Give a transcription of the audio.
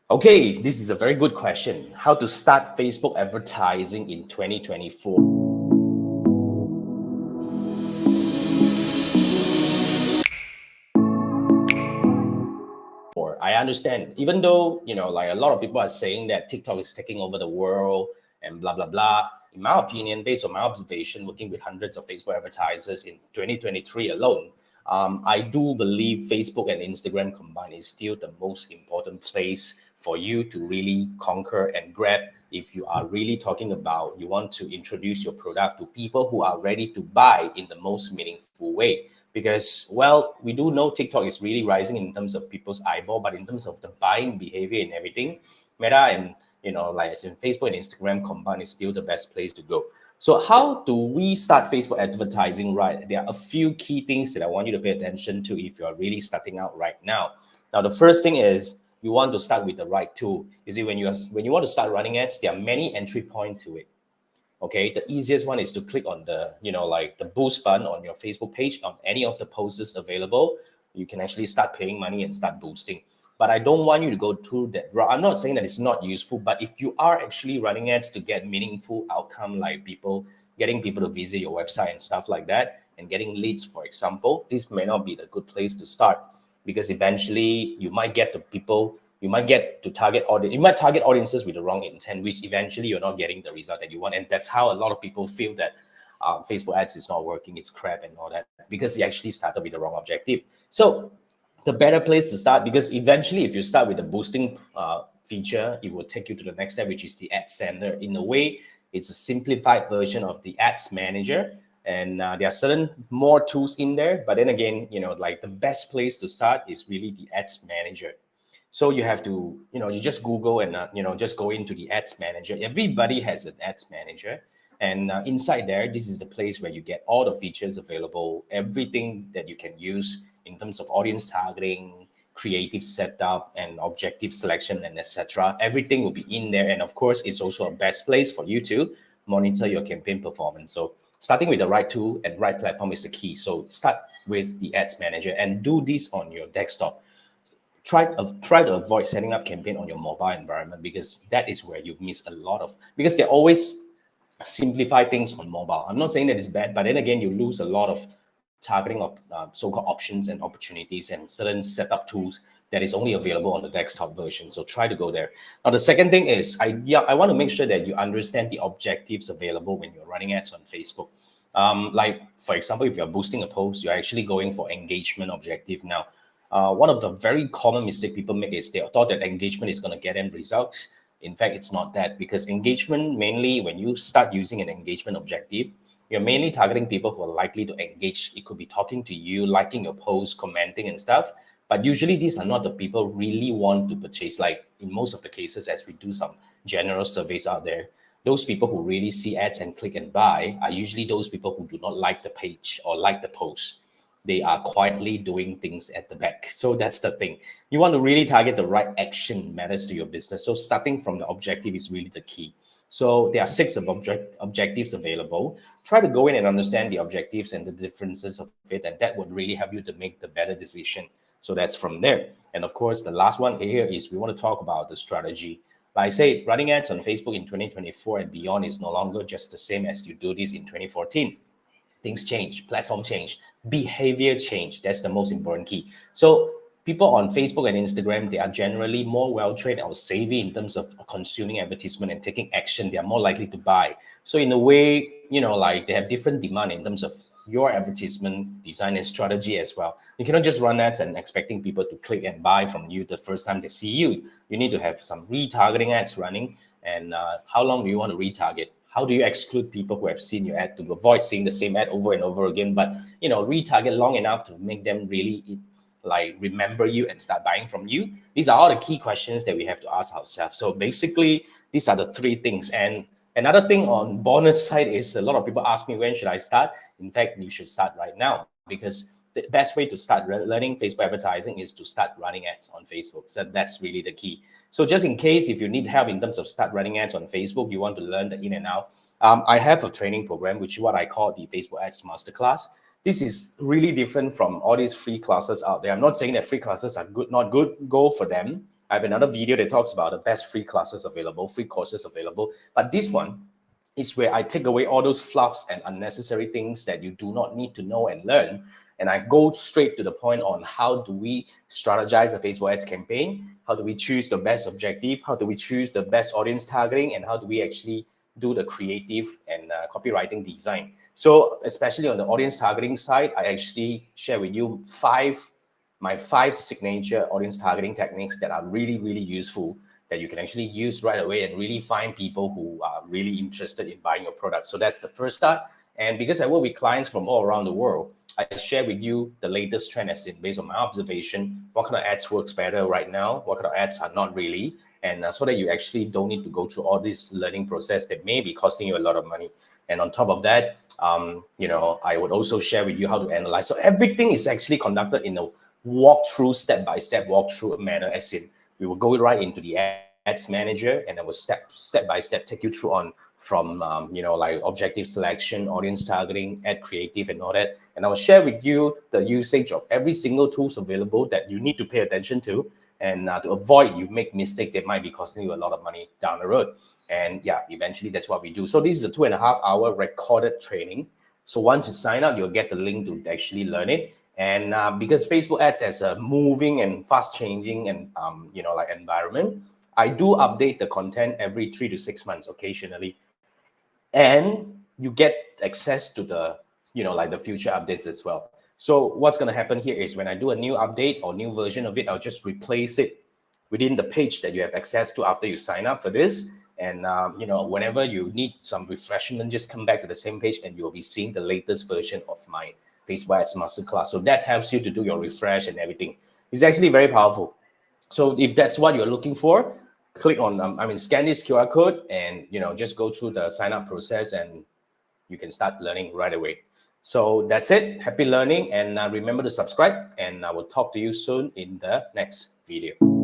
Okay, this is a very good question. How to start Facebook advertising in 2024? Or I understand, even though like a lot of people are saying that TikTok is taking over the world and blah blah blah. In my opinion, based on my observation, working with hundreds of Facebook advertisers in 2023 alone, I do believe Facebook and Instagram combined is still the most important place for you to really conquer and grab. If you are really talking about you want to introduce your product to people who are ready to buy in the most meaningful way, because well, we do know TikTok is really rising in terms of people's eyeball, but in terms of the buying behavior and everything, Meta and like as in Facebook and Instagram combined is still the best place to go. So how do we start Facebook advertising right? There are a few key things that I want you to pay attention to if you're really starting out right now. Now the first thing is you want to start with the right tool. You see, when you want to start running ads, there are many entry points to it. Okay, the easiest one is to click on the like the boost button on your Facebook page. On any of the posts available, you can actually start paying money and start boosting. But I don't want you to go through that route. I'm not saying that it's not useful, but if you are actually running ads to get meaningful outcome, like getting people to visit your website and stuff like that, and getting leads, for example, this may not be the good place to start, because eventually you might get the people, you might get to target audience, you might target audiences with the wrong intent, which eventually you're not getting the result that you want. And that's how a lot of people feel that Facebook ads is not working, it's crap and all that, because you actually started with the wrong objective. So the better place to start, because eventually if you start with the boosting feature, it will take you to the next step, which is the ad sender. In a way, it's a simplified version of the ads manager, and there are certain more tools in there, but then again, like the best place to start is really the ads manager. So you have to, you just Google and, just go into the ads manager. Everybody has an ads manager. And inside there, this is the place where you get all the features available, everything that you can use in terms of audience targeting, creative setup, and objective selection, and etc. Everything will be in there. And of course, it's also a best place for you to monitor your campaign performance. So starting with the right tool and right platform is the key. So start with the ads manager and do this on your desktop. Try to avoid setting up campaign on your mobile environment, because that is where you miss a lot of, because they always simplify things on mobile. I'm not saying that it's bad, but then again, you lose a lot of targeting of so-called options and opportunities and certain setup tools that is only available on the desktop version. So try to go there. Now the second thing is I want to make sure that you understand the objectives available when you're running ads on Facebook. Like for example, if you're boosting a post, you're actually going for engagement objective. Now one of the very common mistake people make is they thought that engagement is going to get end results. In fact, it's not that, because engagement, mainly when you start using an engagement objective, you're mainly targeting people who are likely to engage. It could be talking to you, liking your post, commenting and stuff. But usually these are not the people who really want to purchase. Like in most of the cases, as we do some general surveys out there, those people who really see ads and click and buy are usually those people who do not like the page or like the post. They are quietly doing things at the back. So that's the thing. You want to really target the right action matters to your business. So starting from the objective is really the key. So there are six of objectives available. Try to go in and understand the objectives and the differences of it, and that would really help you to make the better decision. So that's from there. And of course, the last one here is we want to talk about the strategy. Like I said, running ads on Facebook in 2024 and beyond is no longer just the same as you do this in 2014. Things change, platform change, behavior change. That's the most important key. So people on Facebook and Instagram, they are generally more well-trained or savvy in terms of consuming advertisement and taking action. They are more likely to buy. So in a way, like they have different demand in terms of your advertisement design and strategy as well. You cannot just run ads and expecting people to click and buy from you the first time they see you. You need to have some retargeting ads running. And how long do you want to retarget? How do you exclude people who have seen your ad to avoid seeing the same ad over and over again? But retarget long enough to make them really like remember you and start buying from you. These are all the key questions that we have to ask ourselves. So basically, these are the three things. And another thing on bonus side is a lot of people ask me, when should I start? In fact, you should start right now, because the best way to start learning Facebook advertising is to start running ads on Facebook. So that's really the key. So just in case if you need help in terms of start running ads on Facebook, you want to learn the in and out, I have a training program, which is what I call the Facebook Ads Masterclass. This is really different from all these free classes out there. I'm not saying that free classes are good, not good. Go for them. I have another video that talks about the best free classes available, free courses available. But this one is where I take away all those fluffs and unnecessary things that you do not need to know and learn. And I go straight to the point on how do we strategize a Facebook ads campaign? How do we choose the best objective? How do we choose the best audience targeting? And how do we actually do the creative and copywriting design? So especially on the audience targeting side, I actually share with you my five signature audience targeting techniques that are really, really useful that you can actually use right away and really find people who are really interested in buying your product. So that's the first start. And because I work with clients from all around the world, I share with you the latest trend as in based on my observation, what kind of ads works better right now, what kind of ads are not really, and so that you actually don't need to go through all this learning process that may be costing you a lot of money. And on top of that, I would also share with you how to analyze. So everything is actually conducted in a walkthrough, step-by-step walkthrough manner, as in we will go right into the ads manager and I will step by step take you through from like objective selection, audience targeting, ad creative and all that. And I will share with you the usage of every single tools available that you need to pay attention to and to avoid you make mistake that might be costing you a lot of money down the road. And yeah, eventually that's what we do. So this is a 2.5 hour recorded training. So once you sign up, you'll get the link to actually learn it. And because Facebook ads has a moving and fast changing and like environment, I do update the content every 3 to 6 months occasionally. And you get access to the, like the future updates as well. So what's going to happen here is when I do a new update or new version of it, I'll just replace it within the page that you have access to after you sign up for this. And, whenever you need some refreshment, just come back to the same page and you'll be seeing the latest version of my Facebook Ads Masterclass. So that helps you to do your refresh and everything. It's actually very powerful. So if that's what you're looking for, click on, scan this QR code and, just go through the sign up process and you can start learning right away. So that's it. Happy learning. And remember to subscribe and I will talk to you soon in the next video.